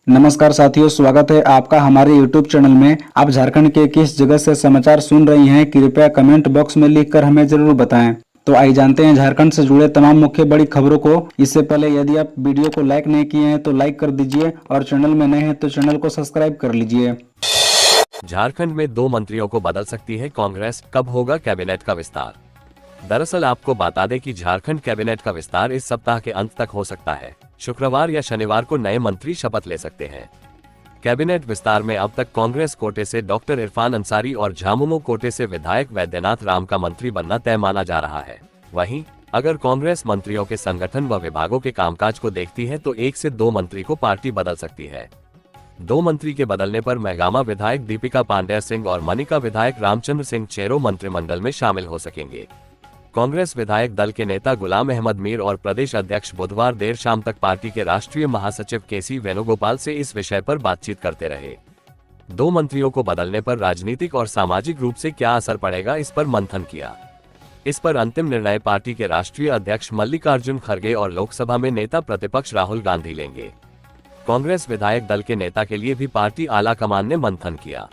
नमस्कार साथियों, स्वागत है आपका हमारे YouTube चैनल में। आप झारखंड के किस जगह से समाचार सुन रही हैं, कृपया कमेंट बॉक्स में लिखकर हमें जरूर बताएं। तो आइए जानते हैं झारखंड से जुड़े तमाम मुख्य बड़ी खबरों को। इससे पहले यदि आप वीडियो को लाइक नहीं किए हैं तो लाइक कर दीजिए और चैनल में नए हैं तो चैनल को सब्सक्राइब कर लीजिए। झारखंड में 2 मंत्रियों को बदल सकती है कांग्रेस, कब होगा कैबिनेट का विस्तार। दरअसल आपको बता दें कि झारखंड कैबिनेट का विस्तार इस सप्ताह के अंत तक हो सकता है। शुक्रवार या शनिवार को नए मंत्री शपथ ले सकते हैं। कैबिनेट विस्तार में अब तक कांग्रेस कोटे से डॉक्टर इरफान अंसारी और झामुमो कोटे से विधायक वैद्यनाथ राम का मंत्री बनना तय माना जा रहा है। वहीं अगर कांग्रेस मंत्रियों के संगठन व विभागों के कामकाज को देखती है तो 1 से 2 मंत्री को पार्टी बदल सकती है। 2 मंत्री के बदलने पर मैगामा विधायक दीपिका पांडेय सिंह और मनिका विधायक रामचंद्र सिंह चेरो मंत्रिमंडल में शामिल हो सकेंगे। कांग्रेस विधायक दल के नेता गुलाम अहमद मीर और प्रदेश अध्यक्ष बुधवार देर शाम तक पार्टी के राष्ट्रीय महासचिव केसी वेणुगोपाल से इस विषय पर बातचीत करते रहे। 2 मंत्रियों को बदलने पर राजनीतिक और सामाजिक रूप से क्या असर पड़ेगा, इस पर मंथन किया। इस पर अंतिम निर्णय पार्टी के राष्ट्रीय अध्यक्ष मल्लिकार्जुन खड़गे और लोकसभा में नेता प्रतिपक्ष राहुल गांधी लेंगे। कांग्रेस विधायक दल के नेता के लिए भी पार्टी आला कमान ने मंथन किया।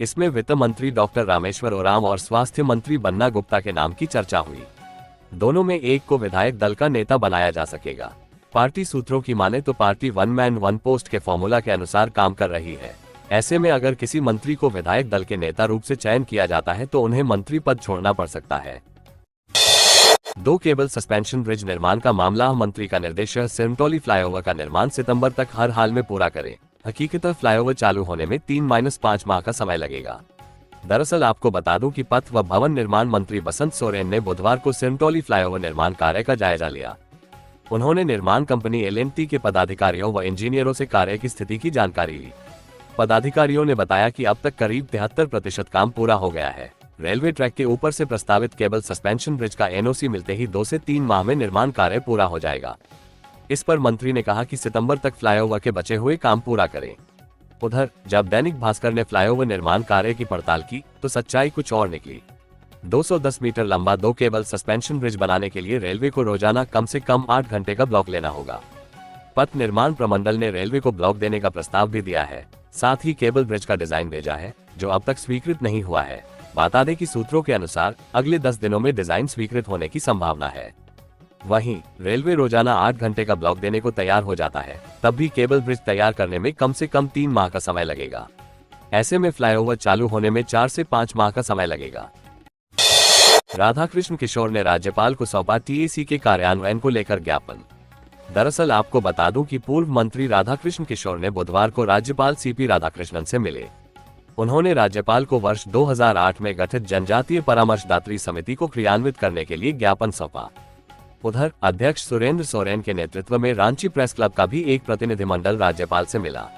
इसमें वित्त मंत्री डॉक्टर रामेश्वर ओराम और स्वास्थ्य मंत्री बन्ना गुप्ता के नाम की चर्चा हुई। दोनों में एक को विधायक दल का नेता बनाया जा सकेगा। पार्टी सूत्रों की माने तो पार्टी 1 मैन 1 पोस्ट के फॉर्मूला के अनुसार काम कर रही है। ऐसे में अगर किसी मंत्री को विधायक दल के नेता रूप से चयन किया जाता है तो उन्हें मंत्री पद छोड़ना पड़ सकता है। 2 केबल सस्पेंशन ब्रिज निर्माण का मामला। मंत्री का निर्देश है सिमटोली फ्लाईओवर का निर्माण सितंबर तक हर हाल में पूरा करें। हकीकतः फ्लाईओवर चालू होने में 3-5 माह का समय लगेगा। दरअसल आपको बता दूं कि पथ व भवन निर्माण मंत्री बसंत सोरेन ने बुधवार को सिमटोली फ्लाईओवर निर्माण कार्य का जायजा लिया। उन्होंने निर्माण कंपनी L&T के पदाधिकारियों व इंजीनियरों से कार्य की स्थिति की जानकारी ली। पदाधिकारियों ने बताया कि अब तक करीब 73% काम पूरा हो गया है। रेलवे ट्रैक के ऊपर से प्रस्तावित केबल सस्पेंशन ब्रिज का NOC मिलते ही 2 से 3 माह में निर्माण कार्य पूरा हो जाएगा। इस पर मंत्री ने कहा कि सितंबर तक फ्लाईओवर के बचे हुए काम पूरा करें। उधर जब दैनिक भास्कर ने फ्लाईओवर निर्माण कार्य की पड़ताल की तो सच्चाई कुछ और निकली। 210 मीटर लंबा 2 केबल सस्पेंशन ब्रिज बनाने के लिए रेलवे को रोजाना कम से कम 8 घंटे का ब्लॉक लेना होगा। पथ निर्माण प्रमंडल ने रेलवे को ब्लॉक देने का प्रस्ताव भी दिया है। साथ ही केबल ब्रिज का डिजाइन भेजा है जो अब तक स्वीकृत नहीं हुआ है। बता दें कि सूत्रों के अनुसार अगले 10 दिनों में डिजाइन स्वीकृत होने की संभावना है। वहीं रेलवे रोजाना 8 घंटे का ब्लॉक देने को तैयार हो जाता है, तब भी केबल ब्रिज तैयार करने में कम से कम 3 माह का समय लगेगा। ऐसे में फ्लाईओवर चालू होने में 4 से 5 माह का समय लगेगा। राधाकृष्ण किशोर ने राज्यपाल को सौंपा TAC के कार्यान्वयन को लेकर ज्ञापन। दरअसल आपको बता दूं कि पूर्व मंत्री राधाकृष्ण किशोर ने बुधवार को राज्यपाल CP राधाकृष्णन से मिले। उन्होंने राज्यपाल को वर्ष 2008 में गठित जनजातीय परामर्शदात्री समिति को क्रियान्वित करने के लिए ज्ञापन सौंपा। उधर अध्यक्ष सुरेंद्र सोरेन के नेतृत्व में रांची प्रेस क्लब का भी एक प्रतिनिधिमंडल राज्यपाल से मिला।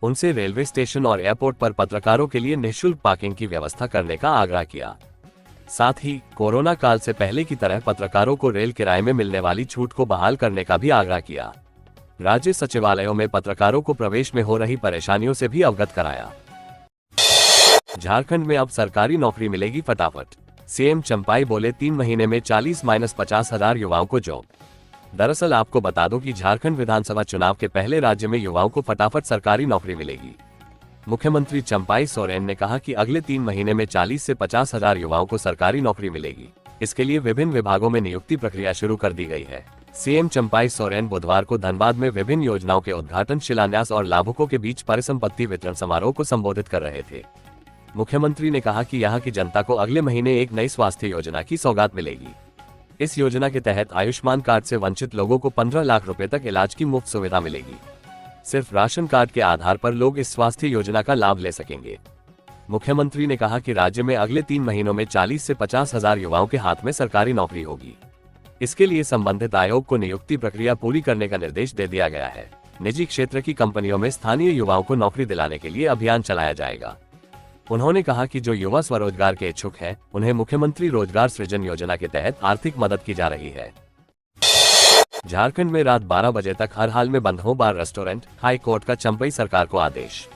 उनसे रेलवे स्टेशन और एयरपोर्ट पर पत्रकारों के लिए निःशुल्क पार्किंग की व्यवस्था करने का आग्रह किया। साथ ही कोरोना काल से पहले की तरह पत्रकारों को रेल किराए में मिलने वाली छूट को बहाल करने का भी आग्रह किया। राज्य सचिवालयों में पत्रकारों को प्रवेश में हो रही परेशानियों से भी अवगत कराया। झारखंड में अब सरकारी नौकरी मिलेगी फटाफट। CM चंपाई बोले 3 महीने में 40-50 हजार युवाओं को जॉब। दरअसल आपको बता दूं कि झारखंड विधानसभा चुनाव के पहले राज्य में युवाओं को फटाफट सरकारी नौकरी मिलेगी। मुख्यमंत्री चंपाई सोरेन ने कहा कि अगले 3 महीने में 40 से 50 हजार युवाओं को सरकारी नौकरी मिलेगी। इसके लिए विभिन्न विभागों में नियुक्ति प्रक्रिया शुरू कर दी गई है। CM चंपाई सोरेन बुधवार को धनबाद में विभिन्न योजनाओं के उद्घाटन, शिलान्यास और लाभुकों के बीच परिसंपत्ति वितरण समारोह को संबोधित कर रहे थे। मुख्यमंत्री ने कहा कि यहाँ की जनता को अगले महीने एक नई स्वास्थ्य योजना की सौगात मिलेगी। इस योजना के तहत आयुष्मान कार्ड से वंचित लोगों को 15 लाख रुपए तक इलाज की मुफ्त सुविधा मिलेगी। सिर्फ राशन कार्ड के आधार पर लोग इस स्वास्थ्य योजना का लाभ ले सकेंगे। मुख्यमंत्री ने कहा कि राज्य में अगले 3 महीनों में 40 से 50 हजार युवाओं के हाथ में सरकारी नौकरी होगी। इसके लिए संबंधित आयोग को नियुक्ति प्रक्रिया पूरी करने का निर्देश दे दिया गया है। निजी क्षेत्र की कंपनियों में स्थानीय युवाओं को नौकरी दिलाने के लिए अभियान चलाया जाएगा। उन्होंने कहा कि जो युवा स्वरोजगार के इच्छुक हैं, उन्हें मुख्यमंत्री रोजगार सृजन योजना के तहत आर्थिक मदद की जा रही है। झारखंड में रात 12 बजे तक हर हाल में बंद हो बार रेस्टोरेंट, हाई कोर्ट का चंपई सरकार को आदेश।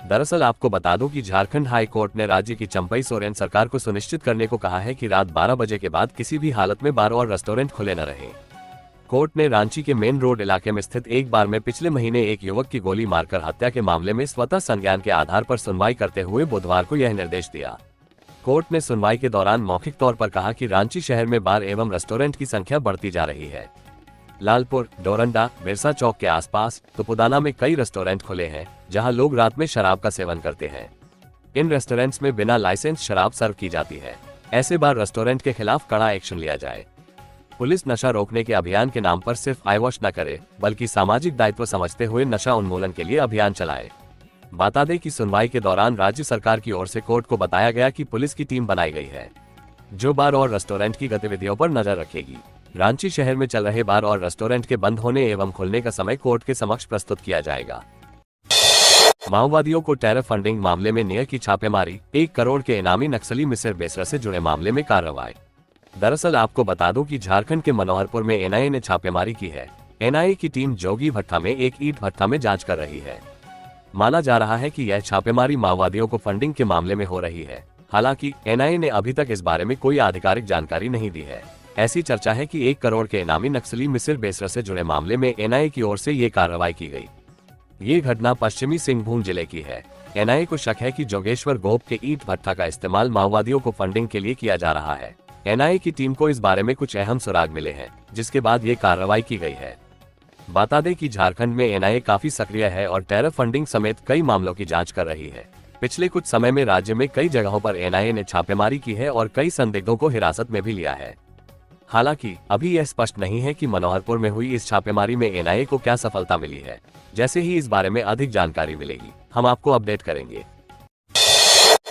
दरअसल आपको बता दूं कि झारखंड हाई कोर्ट ने राज्य की चंपई सोरेन सरकार को सुनिश्चित करने को कहा है कि रात 12 बजे के बाद किसी भी हालत में बार और रेस्टोरेंट खुले न रहें। कोर्ट ने रांची के मेन रोड इलाके में स्थित एक बार में पिछले महीने एक युवक की गोली मारकर हत्या के मामले में स्वतः संज्ञान के आधार पर सुनवाई करते हुए बुधवार को यह निर्देश दिया। कोर्ट ने सुनवाई के दौरान मौखिक तौर पर कहा कि रांची शहर में बार एवं रेस्टोरेंट की संख्या बढ़ती जा रही है। लालपुर, डोरंडा, बिरसा चौक के आसपास तुपुदाना में कई रेस्टोरेंट खुले हैं जहां लोग रात में शराब का सेवन करते हैं। इन रेस्टोरेंट्स में बिना लाइसेंस शराब सर्व की जाती है। ऐसे बार रेस्टोरेंट के खिलाफ कड़ा एक्शन लिया जाए। पुलिस नशा रोकने के अभियान के नाम पर सिर्फ आईवॉश न करे बल्कि सामाजिक दायित्व समझते हुए नशा उन्मूलन के लिए अभियान चलाए। बता दें कि सुनवाई के दौरान राज्य सरकार की ओर से कोर्ट को बताया गया कि पुलिस की टीम बनाई गई है जो बार और रेस्टोरेंट की गतिविधियों पर नजर रखेगी। रांची शहर में चल रहे बार और रेस्टोरेंट के बंद होने एवं खुलने का समय कोर्ट के समक्ष प्रस्तुत किया जाएगा। माओवादियों को टेरर फंडिंग मामले में नियर की छापेमारी, 1 करोड़ के इनामी नक्सली मिसिर बेसरा से जुड़े मामले में कार्रवाई। दरअसल आपको बता दूं कि झारखंड के मनोहरपुर में एनआईए ने छापेमारी की है। एनआईए की टीम जोगी भट्टा में एक ईंट भट्टा में जांच कर रही है। माना जा रहा है कि यह छापेमारी माओवादियों को फंडिंग के मामले में हो रही है। हालांकि एनआईए ने अभी तक इस बारे में कोई आधिकारिक जानकारी नहीं दी है। ऐसी चर्चा है कि 1 करोड़ के इनामी नक्सली मिसिर बेसरा से जुड़े मामले में एनआईए की ओर से ये कार्रवाई की गई। ये घटना पश्चिमी सिंहभूम जिले की है। एनआईए को शक है कि जोगेश्वर गोप के ईंट भट्टा का इस्तेमाल माओवादियों को फंडिंग के लिए किया जा रहा है। एनआईए की टीम को इस बारे में कुछ अहम सुराग मिले हैं जिसके बाद ये कार्रवाई की गई है। बता दें कि झारखंड में एनआईए काफी सक्रिय है और टेरर फंडिंग समेत कई मामलों की जांच कर रही है। पिछले कुछ समय में राज्य में कई जगहों पर एनआईए ने छापेमारी की है और कई संदिग्धों को हिरासत में भी लिया है। हालांकि अभी यह स्पष्ट नहीं है कि मनोहरपुर में हुई इस छापेमारी में एनआईए को क्या सफलता मिली है। जैसे ही इस बारे में अधिक जानकारी मिलेगी हम आपको अपडेट करेंगे।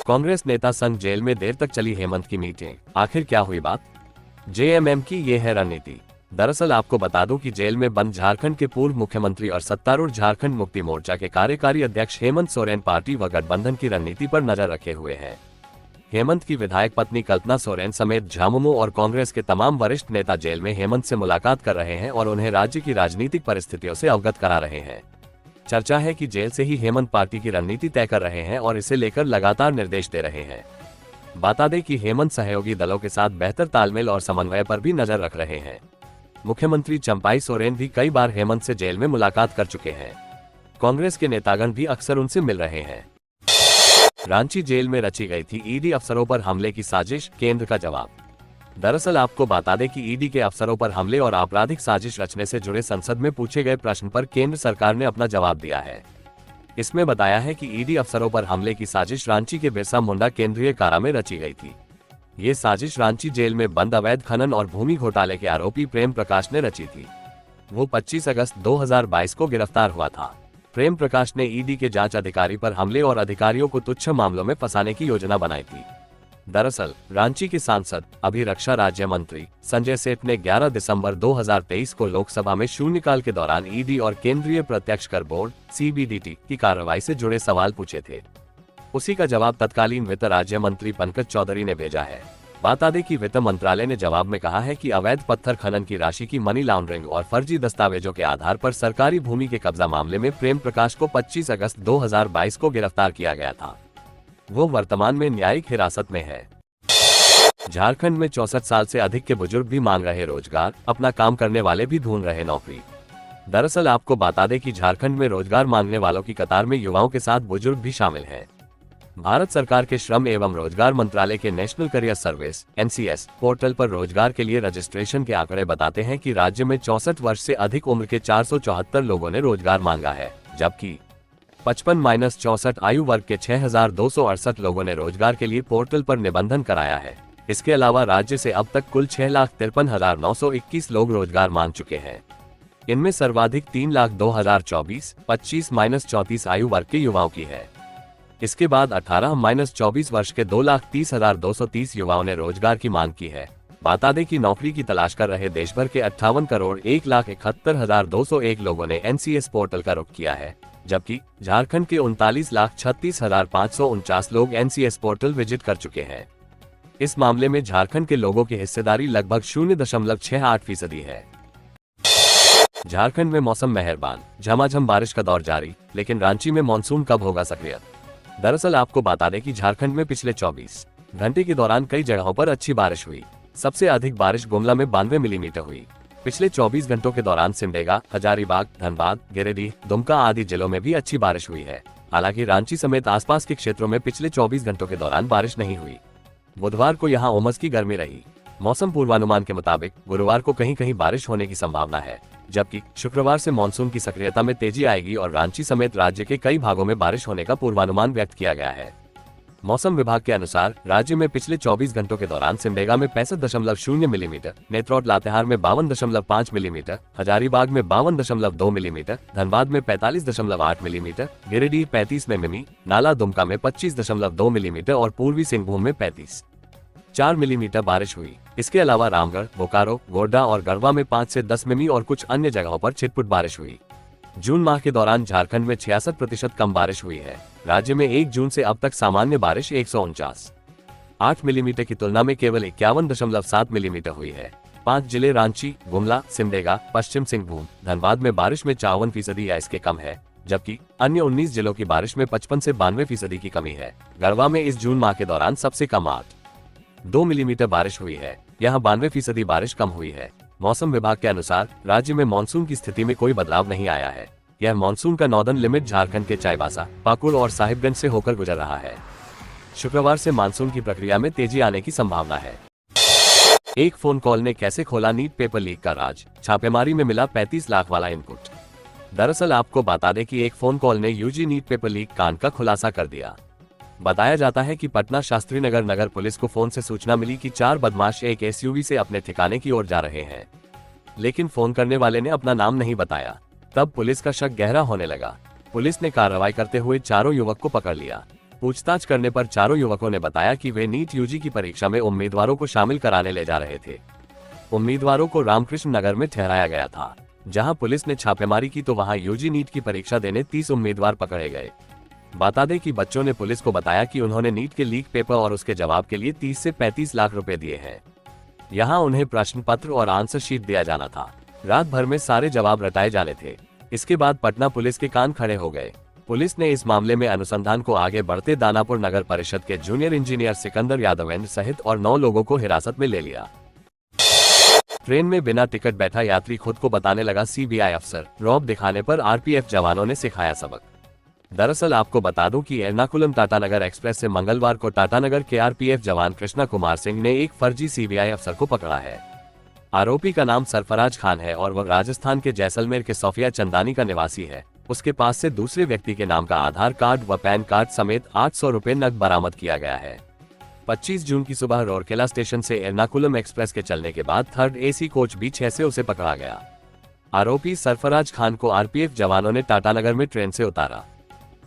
कांग्रेस नेता संग जेल में देर तक चली हेमंत की मीटिंग, आखिर क्या हुई बात? जेएमएम की ये है रणनीति। दरअसल आपको बता दूं कि जेल में बंद झारखंड के पूर्व मुख्यमंत्री और सत्तारूढ़ झारखंड मुक्ति मोर्चा के कार्यकारी अध्यक्ष हेमंत सोरेन पार्टी व गठबंधन की रणनीति पर नजर रखे हुए हैं। हेमंत की विधायक पत्नी कल्पना सोरेन समेत झामुमो और कांग्रेस के तमाम वरिष्ठ नेता जेल में हेमंत से मुलाकात कर रहे हैं और उन्हें राज्य की राजनीतिक परिस्थितियों से अवगत करा रहे हैं। चर्चा है कि जेल से ही हेमंत पार्टी की रणनीति तय कर रहे हैं और इसे लेकर लगातार निर्देश दे रहे हैं। बता दें कि हेमंत सहयोगी दलों के साथ बेहतर तालमेल और समन्वय पर भी नजर रख रहे हैं। मुख्यमंत्री चंपाई सोरेन भी कई बार हेमंत से जेल में मुलाकात कर चुके हैं। कांग्रेस के नेतागण भी अक्सर उनसे मिल रहे हैं। रांची जेल में रची गई थी ईडी अफसरों पर हमले की साजिश, केंद्र का जवाब। दरअसल आपको बता दें कि ईडी के अफसरों पर हमले और आपराधिक साजिश रचने से जुड़े संसद में पूछे गए प्रश्न पर केंद्र सरकार ने अपना जवाब दिया है। इसमें बताया है कि ईडी अफसरों पर हमले की साजिश रांची के बिरसा मुंडा केंद्रीय कारा में रची गई थी। ये साजिश रांची जेल में बंद अवैध खनन और भूमि घोटाले के आरोपी प्रेम प्रकाश ने रची थी। वो 25 अगस्त 2022 को गिरफ्तार हुआ था। प्रेम प्रकाश ने ईडी के जांच अधिकारी पर हमले और अधिकारियों को तुच्छ मामलों में फंसाने की योजना बनाई थी। दरअसल रांची के सांसद अभिरक्षा राज्य मंत्री संजय सेठ ने 11 दिसंबर 2023 को लोकसभा में शून्यकाल के दौरान ईडी और केंद्रीय प्रत्यक्ष कर बोर्ड सीबीडीटी की कार्रवाई से जुड़े सवाल पूछे थे। उसी का जवाब तत्कालीन वित्त राज्य मंत्री पंकज चौधरी ने भेजा है। बता दें कि वित्त मंत्रालय ने जवाब में कहा है कि अवैध पत्थर खनन की राशि की मनी लॉन्ड्रिंग और फर्जी दस्तावेजों के आधार पर सरकारी भूमि के कब्जा मामले में प्रेम प्रकाश को 25 अगस्त 2022 को गिरफ्तार किया गया था। वो वर्तमान में न्यायिक हिरासत में है। झारखंड में 64 साल से अधिक के बुजुर्ग भी मांग रहे रोजगार, अपना काम करने वाले भी ढूंढ रहे नौकरी। दरअसल आपको बता दें कि झारखंड में रोजगार मांगने वालों की कतार में युवाओं के साथ बुजुर्ग भी शामिल हैं। भारत सरकार के श्रम एवं रोजगार मंत्रालय के national career service (NCS) portal पर रोजगार के लिए रजिस्ट्रेशन के आंकड़े बताते हैं कि राज्य में 64 वर्ष से अधिक उम्र के 474 लोगों ने रोजगार मांगा है, जबकि 55-64 आयु वर्ग के 6,268 लोगों ने रोजगार के लिए पोर्टल पर निबंधन कराया है। इसके अलावा राज्य से अब तक कुल 6,53,921 लोग रोजगार मांग चुके हैं। इनमें सर्वाधिक 3,02,024 25-34 आयु वर्ग के युवाओं की है। इसके बाद 18-24 वर्ष के 2,30,230 युवाओं ने रोजगार की मांग की है। बता दें कि नौकरी की तलाश कर रहे देश भर के 58 करोड़ 1,71,201 लोगों ने NCS पोर्टल का रुख किया है, जबकि झारखंड के 39,36,549 लोग NCS पोर्टल विजिट कर चुके हैं। इस मामले में झारखंड के लोगों की हिस्सेदारी लगभग 0.68% है। झारखंड में मौसम मेहरबान, झमाझम बारिश का दौर जारी, लेकिन रांची में मानसून कब होगा सक्रिय? दरअसल आपको बता दें कि झारखंड में पिछले 24 घंटे के दौरान कई जगहों पर अच्छी बारिश हुई। सबसे अधिक बारिश गुमला में 92 मिलीमीटर हुई। पिछले 24 घंटों के दौरान सिमडेगा, हजारीबाग, धनबाद, गिरिडीह, दुमका आदि जिलों में भी अच्छी बारिश हुई है। हालांकि रांची समेत आसपास के क्षेत्रों में पिछले 24 घंटों के दौरान बारिश नहीं हुई। बुधवार को यहां उमस की गर्मी रही। मौसम पूर्वानुमान के मुताबिक गुरुवार को कहीं कहीं बारिश होने की संभावना है, जबकि शुक्रवार से मानसून की सक्रियता में तेजी आएगी और रांची समेत राज्य के कई भागों में बारिश होने का पूर्वानुमान व्यक्त किया गया है। मौसम विभाग के अनुसार राज्य में पिछले 24 घंटों के दौरान सिमडेगा में 65.0 मिलीमीटर, नेत्रोट लातेहार में 52.5 मिलीमीटर, हजारीबाग में 52.2 मिलीमीटर, धनबाद में 45.8 मिलीमीटर, गिरिडीह 35 मिमी, नाला दुमका में 25.2 मिलीमीटर और पूर्वी सिंहभूम में 35.4 मिलीमीटर बारिश हुई। इसके अलावा रामगढ़, बोकारो, गोड्डा और गढ़वा में 5 से 10 मिमी और कुछ अन्य जगहों पर छिटपुट बारिश हुई। जून माह के दौरान झारखंड में 66% कम बारिश हुई है। राज्य में 1 जून से अब तक सामान्य बारिश 149.8 मिलीमीटर की तुलना में केवल 51.7 मिलीमीटर हुई है। 5 जिले रांची, गुमला, सिमडेगा, पश्चिम सिंहभूम, धनबाद में बारिश में 54% या इसके कम है, जबकि अन्य 19 जिलों की बारिश में 55 से 92% की कमी है। गढ़वा में इस जून माह के दौरान सबसे कम 8.2 मिलीमीटर बारिश हुई है। यहाँ 92% बारिश कम हुई है। मौसम विभाग के अनुसार राज्य में मानसून की स्थिति में कोई बदलाव नहीं आया है। यह मानसून का नॉर्दर्न लिमिट झारखंड के चाईबासा, पाकुड़ और साहिबगंज से होकर गुजर रहा है। शुक्रवार से मानसून की प्रक्रिया में तेजी आने की संभावना है। एक फोन कॉल ने कैसे खोला नीट पेपर लीक का राज, छापेमारी में मिला 35 लाख वाला इनपुट। दरअसल आपको बता दें कि एक फोन कॉल ने यूजी नीट पेपर लीक कांड का खुलासा कर दिया। बताया जाता है कि पटना शास्त्री नगर नगर पुलिस को फोन से सूचना मिली कि 4 बदमाश एक एसयूवी से अपने ठिकाने की ओर जा रहे हैं, लेकिन फोन करने वाले ने अपना नाम नहीं बताया। तब पुलिस का शक गहरा होने लगा। पुलिस ने कार्रवाई करते हुए चारों युवक को पकड़ लिया। पूछताछ करने पर चारों युवकों ने बताया कि वे नीट यूजी की परीक्षा में उम्मीदवारों को शामिल कराने ले जा रहे थे। उम्मीदवारों को रामकृष्ण नगर में ठहराया गया था। जहां पुलिस ने छापेमारी की तो वहां यूजी नीट की परीक्षा देने 30 उम्मीदवार पकड़े गए। बता दें कि बच्चों ने पुलिस को बताया कि उन्होंने नीट के लीक पेपर और उसके जवाब के लिए 30 से 35 लाख रुपए दिए हैं। यहाँ उन्हें प्रश्न पत्र और आंसर शीट दिया जाना था। रात भर में सारे जवाब रटाए जाने थे। इसके बाद पटना पुलिस के कान खड़े हो गए। पुलिस ने इस मामले में अनुसंधान को आगे बढ़ते दानापुर नगर परिषद के जूनियर इंजीनियर सिकंदर यादवेंद्र सहित और 9 लोगों को हिरासत में ले लिया। ट्रेन में बिना टिकट बैठा यात्री खुद को बताने लगा सीबीआई अफसर, रौब दिखाने पर आरपीएफ जवानों ने सिखाया सबक। दरअसल आपको बता दूं कि एर्नाकुलम टाटानगर एक्सप्रेस से मंगलवार को टाटानगर के आरपीएफ जवान कृष्णा कुमार सिंह ने एक फर्जी सीबीआई अफसर को पकड़ा है। आरोपी का नाम सरफराज खान है और वह राजस्थान के जैसलमेर के सोफिया चंदानी का निवासी है। उसके पास से दूसरे व्यक्ति के नाम का आधार कार्ड व पैन कार्ड समेत 800 रुपए नकद बरामद किया गया है। 25 जून की सुबह रोरकेला स्टेशन से एर्नाकुलम एक्सप्रेस के चलने के बाद 3rd AC कोच B6 से उसे पकड़ा गया। आरोपी सरफराज खान को आरपीएफ जवानों ने टाटानगर में ट्रेन से उतारा।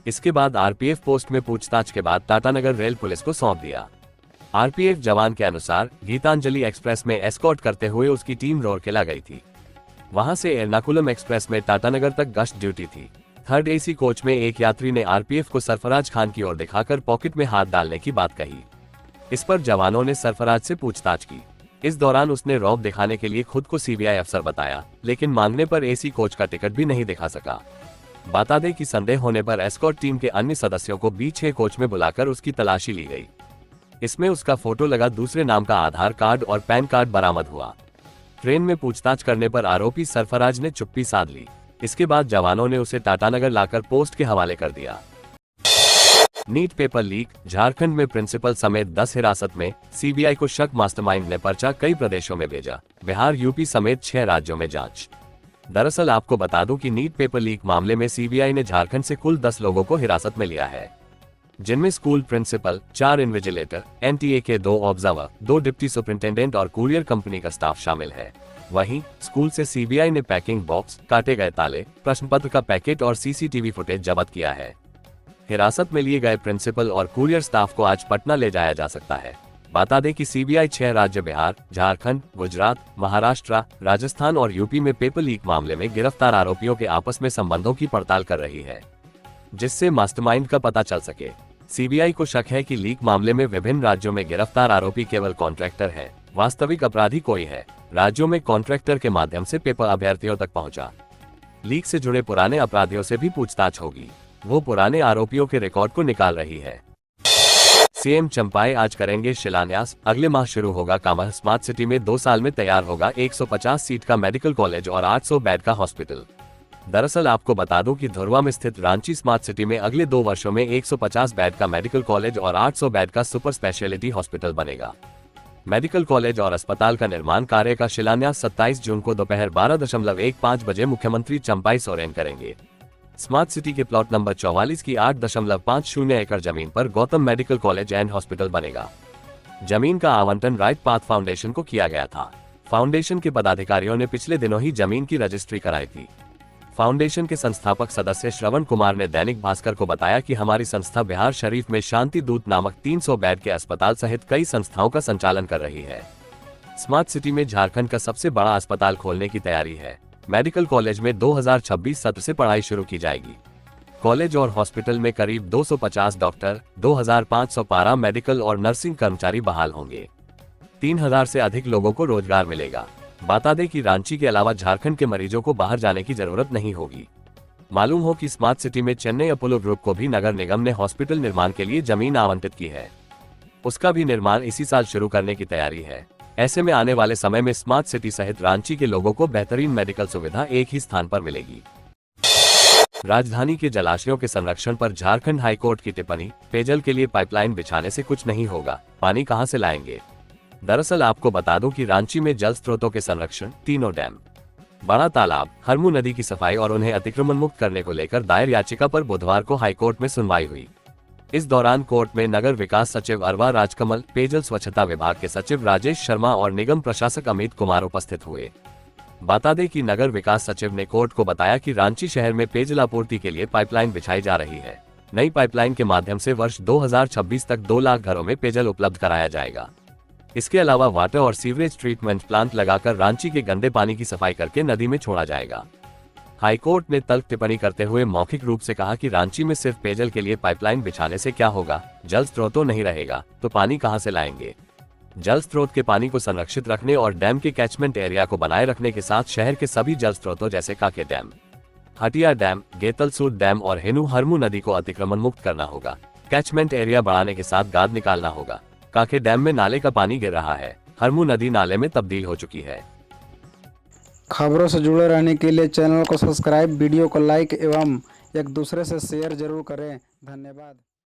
इसके बाद आरपीएफ पोस्ट में पूछताछ के बाद टाटानगर रेल पुलिस को सौंप दिया। आरपीएफ जवान के अनुसार गीतांजलि एक्सप्रेस में एस्कॉर्ट करते हुए उसकी टीम रोरकेला गई थी। वहां से एर्नाकुलम एक्सप्रेस में टाटानगर तक गश्त ड्यूटी थी। 3rd AC कोच में एक यात्री ने आरपीएफ को सरफराज खान की ओर दिखाकर पॉकेट में हाथ डालने की बात कही। इस पर जवानों ने सरफराज से पूछताछ की। इस दौरान उसने रौब दिखाने के लिए खुद को सीबीआई अफसर बताया, लेकिन मांगने पर एसी कोच का टिकट भी नहीं दिखा सका। बता दें कि संदेह होने पर एस्कॉर्ट टीम के अन्य सदस्यों को B6 कोच में बुलाकर उसकी तलाशी ली गई। इसमें उसका फोटो लगा दूसरे नाम का आधार कार्ड और पैन कार्ड बरामद हुआ। ट्रेन में पूछताछ करने पर आरोपी सरफराज ने चुप्पी साध ली। इसके बाद जवानों ने उसे टाटानगर लाकर पोस्ट के हवाले कर दिया। नीट पेपर लीक, झारखंड में प्रिंसिपल समेत 10 हिरासत में, सीबीआई को शक, मास्टरमाइंड ने पर्चा कई प्रदेशों में भेजा। बिहार, यूपी समेत 6 राज्यों में जांच। दरअसल आपको बता दूं कि नीट पेपर लीक मामले में सीबीआई ने झारखंड से कुल 10 लोगों को हिरासत में लिया है, जिनमें स्कूल प्रिंसिपल, 4 इन्विजिलेटर, एनटीए के 2 ऑब्जर्वर, 2 डिप्टी सुपरिंटेंडेंट और कुरियर कंपनी का स्टाफ शामिल है। वहीं स्कूल से सीबीआई ने पैकिंग बॉक्स, काटे गए ताले, प्रश्न पत्र का पैकेट और सीसीटीवी फुटेज जब्त किया है। हिरासत में लिए गए प्रिंसिपल और कुरियर स्टाफ को आज पटना ले जाया जा सकता है। बता दें कि सीबीआई 6 राज्य बिहार, झारखंड, गुजरात, महाराष्ट्र, राजस्थान और यूपी में पेपर लीक मामले में गिरफ्तार आरोपियों के आपस में संबंधों की पड़ताल कर रही है, जिससे मास्टरमाइंड का पता चल सके। सीबीआई को शक है कि लीक मामले में विभिन्न राज्यों में गिरफ्तार आरोपी केवल कॉन्ट्रैक्टर है, वास्तविक अपराधी कोई है। राज्यों में कॉन्ट्रैक्टर के माध्यम से पेपर अभ्यर्थियों तक पहुंचा। लीक से जुड़े पुराने अपराधियों से भी पूछताछ होगी। वो पुराने आरोपियों के रिकॉर्ड को निकाल रही है। सीएम चंपाई आज करेंगे शिलान्यास। अगले माह शुरू होगा काम। स्मार्ट सिटी में 2 साल में तैयार होगा 150 सीट का मेडिकल कॉलेज और 800 बेड का हॉस्पिटल। दरअसल आपको बता दूं कि धुर्वा में स्थित रांची स्मार्ट सिटी में अगले 2 वर्षों में 150 बेड का मेडिकल कॉलेज और 800 बेड का सुपर स्पेशलिटी हॉस्पिटल बनेगा। मेडिकल कॉलेज और अस्पताल का निर्माण कार्य का शिलान्यास 27 जून को दोपहर 12.15 बजे मुख्यमंत्री चंपाई सोरेन करेंगे। स्मार्ट सिटी के प्लॉट नंबर 44 की 8.50 एकड़ जमीन पर Gautam medical college and hospital बनेगा। जमीन का आवंटन राइट पाथ फाउंडेशन को किया गया था। फाउंडेशन के पदाधिकारियों ने पिछले दिनों ही जमीन की रजिस्ट्री कराई थी। फाउंडेशन के संस्थापक सदस्य श्रवण कुमार ने दैनिक भास्कर को बताया कि हमारी संस्था बिहार शरीफ में शांति दूत नामक 300 बेड के अस्पताल सहित कई संस्थाओं का संचालन कर रही है। स्मार्ट सिटी में झारखंड का सबसे बड़ा अस्पताल खोलने की तैयारी है। मेडिकल कॉलेज में 2026 सत्र से पढ़ाई शुरू की जाएगी। कॉलेज और हॉस्पिटल में करीब 250 डॉक्टर, 2500 पारा मेडिकल और नर्सिंग कर्मचारी बहाल होंगे। 3000 से अधिक लोगों को रोजगार मिलेगा। बता दें कि रांची के अलावा झारखंड के मरीजों को बाहर जाने की जरूरत नहीं होगी। मालूम हो कि स्मार्ट सिटी में चेन्नई अपोलो ग्रुप को भी नगर निगम ने हॉस्पिटल निर्माण के लिए जमीन आवंटित की है। उसका भी निर्माण इसी साल शुरू करने की तैयारी है। ऐसे में आने वाले समय में स्मार्ट सिटी सहित रांची के लोगों को बेहतरीन मेडिकल सुविधा एक ही स्थान पर मिलेगी। राजधानी के जलाशयों के संरक्षण पर झारखंड हाईकोर्ट की टिप्पणी। पेयजल के लिए पाइपलाइन बिछाने से कुछ नहीं होगा, पानी कहां से लाएंगे। दरअसल आपको बता दूं कि रांची में जल स्रोतों के संरक्षण, तीनों डैम, बड़ा तालाब, हरमू नदी की सफाई और उन्हें अतिक्रमण मुक्त करने को लेकर दायर याचिका पर बुधवार को हाईकोर्ट में सुनवाई हुई। इस दौरान कोर्ट में नगर विकास सचिव अरवा राजकमल, पेयजल स्वच्छता विभाग के सचिव राजेश शर्मा और निगम प्रशासक अमित कुमार उपस्थित हुए। बता दें कि नगर विकास सचिव ने कोर्ट को बताया कि रांची शहर में पेयजल आपूर्ति के लिए पाइपलाइन बिछाई जा रही है। नई पाइपलाइन के माध्यम से वर्ष 2026 तक 2 लाख घरों में पेयजल उपलब्ध कराया जाएगा। इसके अलावा वाटर और सीवरेज ट्रीटमेंट प्लांट लगाकर रांची के गंदे पानी की सफाई करके नदी में छोड़ा जाएगा। हाईकोर्ट ने तल्ख टिप्पणी करते हुए मौखिक रूप से कहा कि रांची में सिर्फ पेयजल के लिए पाइपलाइन बिछाने से क्या होगा, जल स्रोतों नहीं रहेगा तो पानी कहां से लाएंगे। जल स्रोत के पानी को संरक्षित रखने और डैम के कैचमेंट एरिया को बनाए रखने के साथ शहर के सभी जल स्रोतों जैसे काके डैम, हटिया डैम, गेतलसूर डैम और हेनू हरमू नदी को अतिक्रमण मुक्त करना होगा। कैचमेंट एरिया बढ़ाने के साथ गाद निकालना होगा। काके डैम में नाले का पानी गिर रहा है, हरमू नदी नाले में तब्दील हो चुकी है। खबरों से जुड़े रहने के लिए चैनल को सब्सक्राइब, वीडियो को लाइक एवं एक दूसरे से शेयर जरूर करें। धन्यवाद।